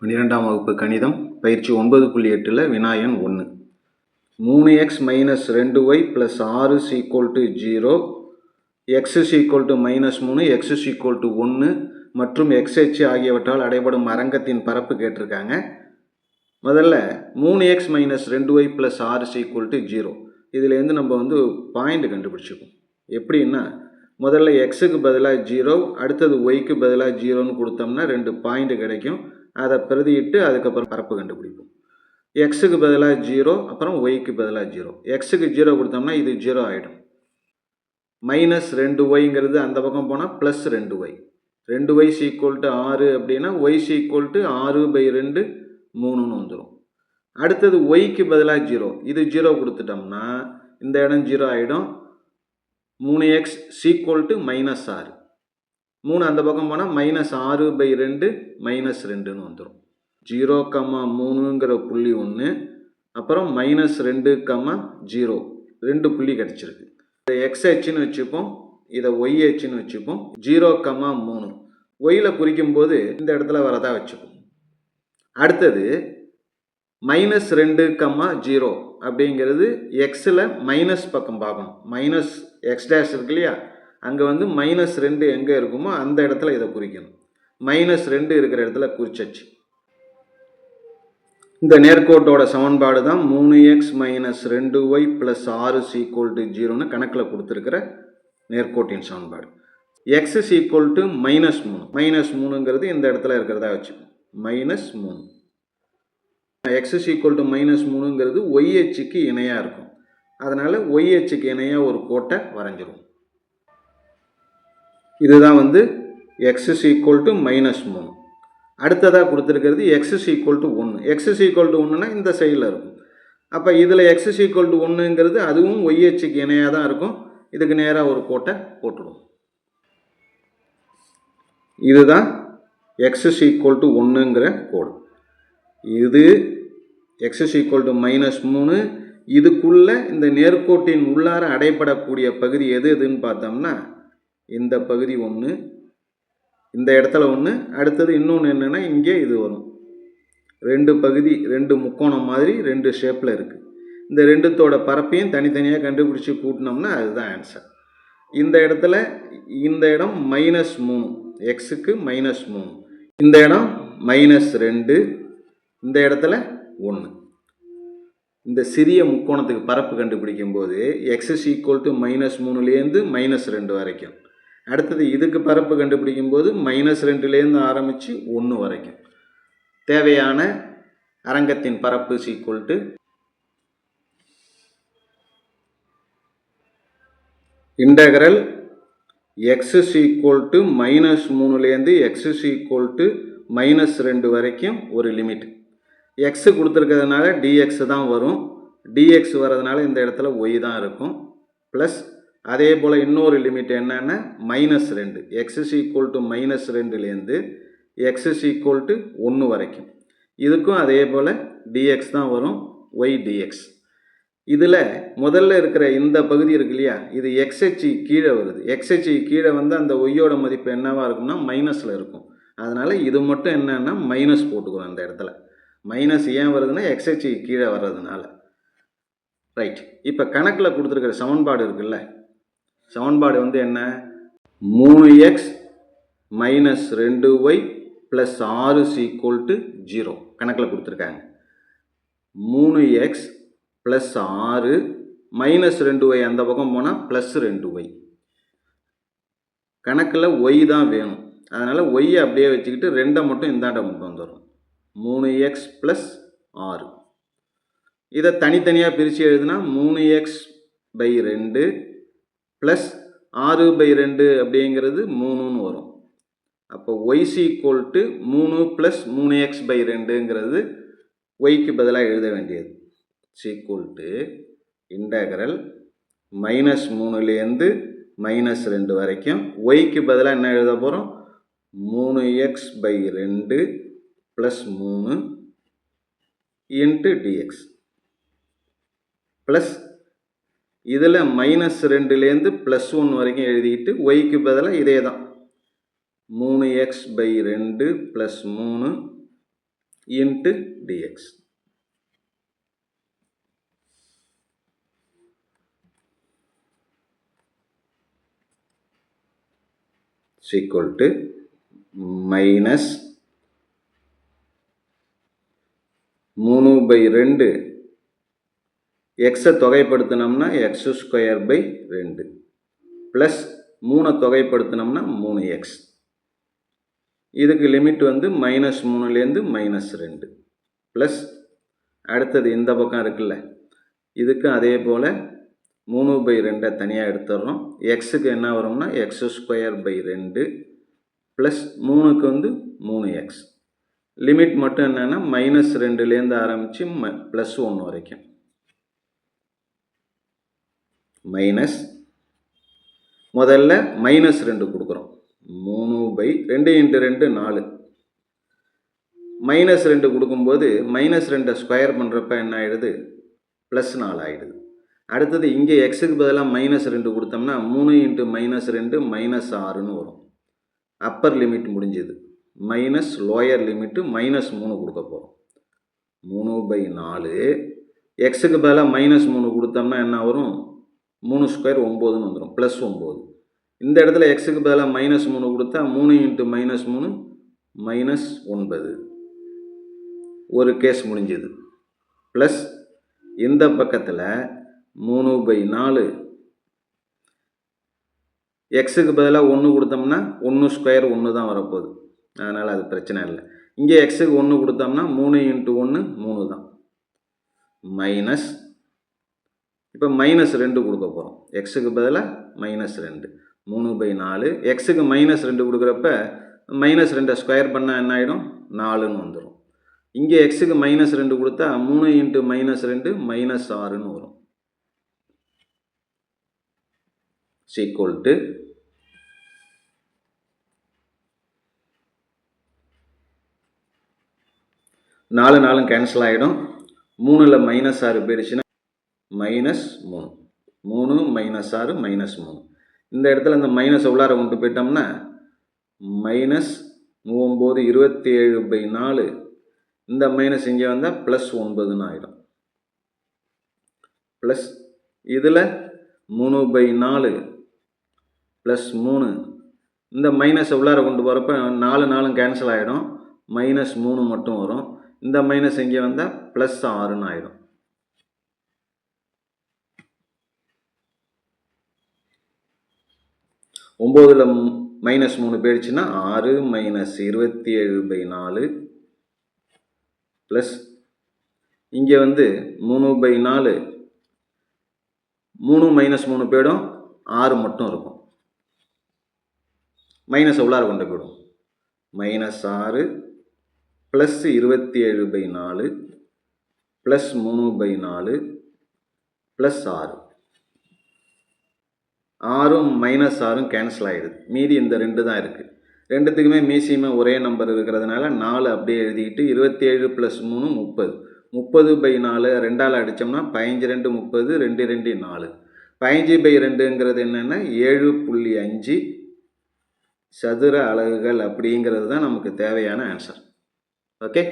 12ஆம் வகுப்பு கணிதம் பயிற்சி 9.8 வினா எண் 1. 3x minus 2y plus 6 = 0, x -3, x 1 மற்றும் xh ஆகியவற்றால் அடைபடும் அரங்கத்தின் பரப்பு கேட்டிருக்காங்க. முதல்ல 3x மைனஸ் 2y ப்ளஸ் 6 = 0. இதுலேருந்து நம்ம பாயிண்ட் கண்டுபிடிச்சிப்போம். எப்படின்னா முதல்ல எக்ஸுக்கு பதிலாக 0, அடுத்தது ஒய்க்கு பதிலாக 0ன்னு கொடுத்தோம்னா 2 பாயிண்ட் கிடைக்கும். அதை பிரதியிட்டு அதுக்கப்புறம் பரப்பு கண்டுபிடிப்போம். எக்ஸுக்கு பதிலாக 0, அப்புறம் ஒய்க்கு பதிலாக 0. எக்ஸுக்கு 0 கொடுத்தோம்னா இது 0 ஆகிடும். மைனஸ் 2yங்கிறது அந்த பக்கம் போனால் ப்ளஸ் 2y. 2y = 6 அப்படின்னா y = 6/2 3ன்னு வந்துடும். அடுத்தது ஒய்க்கு பதிலாக 0, இது 0 கொடுத்துட்டோம்னா இந்த இடம் 0 ஆகிடும். 3x = -6. 3 அந்த பக்கம் போனால் -6/2 -2ன்னு வந்துடும். 0,3ங்கிற புள்ளி 1, அப்புறம் -2, 0 2 புள்ளி கிடச்சிருக்கு. இதை XHன்னு வச்சுப்போம், இதை YHன்னு வச்சுப்போம். 0,3 ஒயில் குறிக்கும் போது இந்த இடத்துல வரதா வச்சுப்போம். அடுத்தது -2, 0 அப்படிங்கிறது எக்ஸில் மைனஸ் பக்கம் பார்க்கணும். மைனஸ் எக்ஸ் டேஷ் இருக்கு இல்லையா, அங்கே -2 எங்கே இருக்குமோ அந்த இடத்துல இதை குறிக்கணும். -2 இருக்கிற இடத்துல குறிச்சாச்சு. இந்த நேர்கோட்டோட சமன்பாடு தான் 3x மைனஸ் 2y ப்ளஸ் 6 = 0ன்னு கணக்கில் கொடுத்துருக்கிற நேர்கோட்டின் சமன்பாடு. x = -3. -3ங்கிறது இந்த இடத்துல இருக்கிறதா வச்சுக்கணும். -3. x = -3ங்கிறது YHக்கு இணையாக இருக்கும். அதனால் YHக்கு இணையாக ஒரு கோட்டை வரைஞ்சிரும். இதுதான் x = -3. அடுத்ததாக கொடுத்துருக்கிறது x = 1. x = 1ன்னா இந்த சைடில் இருக்கும். அப்போ இதில் x = 1ங்கிறது அதுவும் YHக்கு இணையாக தான் இருக்கும். இதுக்கு நேராக ஒரு கோட்டை போட்டுடும். இதுதான் x = 1ங்கிற கோடு. இது x = -3. இதுக்குள்ள இந்த நேர்கோட்டின் உள்ளார அடைபடக்கூடிய பகுதி எதுன்னு பார்த்தோம்னா இந்த பகுதி 1, இந்த இடத்துல 1, அடுத்தது இன்னொன்று என்னென்னா இங்கே இது வரும். 2 பகுதி, 2 முக்கோணம் மாதிரி 2 ஷேப்பில் இருக்குது. இந்த ரெண்டுத்தோட பரப்பையும் தனித்தனியாக கண்டுபிடிச்சி கூட்டினோம்னா அதுதான் ஆன்சர். இந்த இடத்துல இந்த இடம் -3, எக்ஸுக்கு -3, இந்த இடம் -2, இந்த இடத்துல 1. இந்த சிறிய முக்கோணத்துக்கு பரப்பு கண்டுபிடிக்கும் போது x = -3லேருந்து -2 வரைக்கும். அடுத்தது இதுக்கு பரப்பு கண்டுபிடிக்கும் போது -2லேருந்து ஆரம்பித்து 1 வரைக்கும். தேவையான அரங்கத்தின் பரப்பு = இன்டகரல் x = -3லேருந்து x = -2 வரைக்கும் ஒரு லிமிட். x கொடுத்துருக்கிறதுனால dx தான் வரும். dx வர்றதுனால இந்த இடத்துல y தான் இருக்கும். ப்ளஸ் அதே போல் இன்னொரு லிமிட் என்னன்னா -2. x = -2லேருந்து x = 1 வரைக்கும். இதுக்கும் அதே போல் dx தான் வரும், y dx. இதில் முதல்ல இருக்கிற இந்த பகுதி இருக்கு இல்லையா, இது xh கீழே வருது. xh கீழே அந்த ஒய்யோட மதிப்பு என்னவா இருக்கும்னா மைனஸில் இருக்கும். அதனால் இது மட்டும் என்னன்னா மைனஸ் போட்டுக்கிறோம். அந்த இடத்துல மைனஸ் ஏன் வருதுன்னா xh கீழே வர்றதுனால. ரைட். இப்போ கணக்கில் கொடுத்துருக்கிற சமன்பாடு இருக்குல்ல, சமன்பாடு என்ன, 3x மைனஸ் 2y ப்ளஸ் 6 = 0 கணக்கில் கொடுத்துருக்காங்க. 3x ப்ளஸ் 6 மைனஸ் 2y அந்த பக்கம் போனால் ப்ளஸ் 2y. கணக்கில் y தான் வேணும். அதனால் y அப்படியே வச்சுக்கிட்டு 2 மட்டும் இந்தாண்ட கொண்டு வந்துடும். 3x plus 6. இதை தனித்தனியாக பிரித்து எழுதுனா 3x/2 ப்ளஸ் 6/2 அப்படிங்கிறது 3ன்னு வரும். அப்போ y = 3 ப்ளஸ் 3x/2ங்கிறது yக்கு பதிலாக எழுத வேண்டியது. இன்டகரல் -3லேருந்து -2 வரைக்கும். yக்கு பதிலாக என்ன எழுத போகிறோம், 3x/2 ப்ளஸ் 3 dx ப்ளஸ் இதில் -2லேருந்து +1 வரைக்கும் எழுதிக்கிட்டு yக்கு பதிலாக இதே தான் 3x/2 + 3 into DX. equal to minus 3/2 எக்ஸை தொகைப்படுத்தினோம்னா எக்ஸ் ஸ்கொயர் பை 2 ப்ளஸ் 3 தொகைப்படுத்தினோம்னா 3x. இதுக்கு லிமிட் வந்து -3லேருந்து -2 ப்ளஸ் அடுத்தது இந்த பக்கம் இருக்குல்ல, இதுக்கு அதே போல் 3/2 தனியாக எடுத்துடுறோம். எக்ஸுக்கு என்ன வரும்னா எக்ஸ் ஸ்கொயர் பை 2 ப்ளஸ் 3க்கு வந்து 3x. லிமிட் மட்டும் என்னென்னா -2லேருந்து ஆரம்பித்து +1 வரைக்கும். மைனஸ் முதல்ல -2 கொடுக்குறோம். 3/2 × 2 4. -2 கொடுக்கும்போது -2 ஸ்கொயர் பண்ணுறப்ப என்ன ஆகிடுது, +4 ஆகிடுது. அடுத்தது இங்கே எக்ஸுக்கு பதிலாக -2 கொடுத்தோம்னா 3 × -2 -6ன்னு வரும். அப்பர் லிமிட் முடிஞ்சது. மைனஸ் லோயர் லிமிட்டு -3 கொடுக்க போகிறோம். 3/4 எக்ஸுக்கு பதிலாக -3 கொடுத்தோம்னா என்ன வரும், 3 ஸ்கொயர் 9ன்னு வந்துடும், +9. இந்த இடத்துல எக்ஸுக்கு பதிலாக -3 கொடுத்தா 3 × -3 -9. ஒரு கேஸ் முடிஞ்சது. ப்ளஸ் இந்த பக்கத்தில் 3/4 எக்ஸுக்கு பதிலாக 1 கொடுத்தோம்னா 1 ஸ்கொயர் 1 தான் வரப்போகுது, அதனால் அது பிரச்சனை இல்லை. இங்கே எக்ஸுக்கு 1 கொடுத்தோம்னா 3 × 1 3 தான். மைனஸ் இப்போ -2 கொடுக்க போகிறோம். எக்ஸுக்கு பதிலாக -2 3/4. எக்ஸுக்கு -2 கொடுக்குறப்ப -2 ஸ்கொயர் பண்ணால் என்ன ஆகிடும், 4ன்னு வந்துடும். இங்கே எக்ஸுக்கு -2 கொடுத்தா 3 × -2 -6ன்னு வரும். equal to 4 4 கேன்சல் ஆகிடும். 3ல் -6 போயிடுச்சுன்னா -3 3 -6 -3. இந்த இடத்துல இந்த மைனஸை உள்ளார கொண்டு போயிட்டோம்னா -9 27/4. இந்த மைனஸ் இங்கே வந்தால் +9ன்னு ஆகிடும். ப்ளஸ் இதில் 3/4 +3. இந்த மைனஸை உள்ளார கொண்டு போகிறப்ப 4 4 கேன்சல் ஆகிடும், -3 மட்டும் வரும். இந்த மைனஸ் இங்கே வந்தால் +6ன்னு ஆகிடும். ஒம்போதில் -3 போயிடுச்சுன்னா 6 -27/4 ப்ளஸ் இங்கே வந்து 3/4 3 -3 போயிடும், 6 மட்டும் இருக்கும். மைனஸ் உள்ளார கொண்டு போயிடும். -6 ப்ளஸ் 27/4 ப்ளஸ் 3/4 ப்ளஸ் 6. 6ம் -6ம் கேன்சல் ஆகிடுது. மீதி இந்த 2 தான் இருக்குது. ரெண்டுத்துக்குமே மீசியமாக ஒரே நம்பர் இருக்கிறதுனால 4 அப்படியே எழுதிக்கிட்டு 27 + 3 30. 30/4 2ஆல் அடித்தோம்னா 15 2 30 2 2 4. 15/2ங்கிறது என்னென்னா 7.5 சதுர அலகுகள் அப்படிங்கிறது தான் நமக்கு தேவையான ஆன்சர். ஓகே.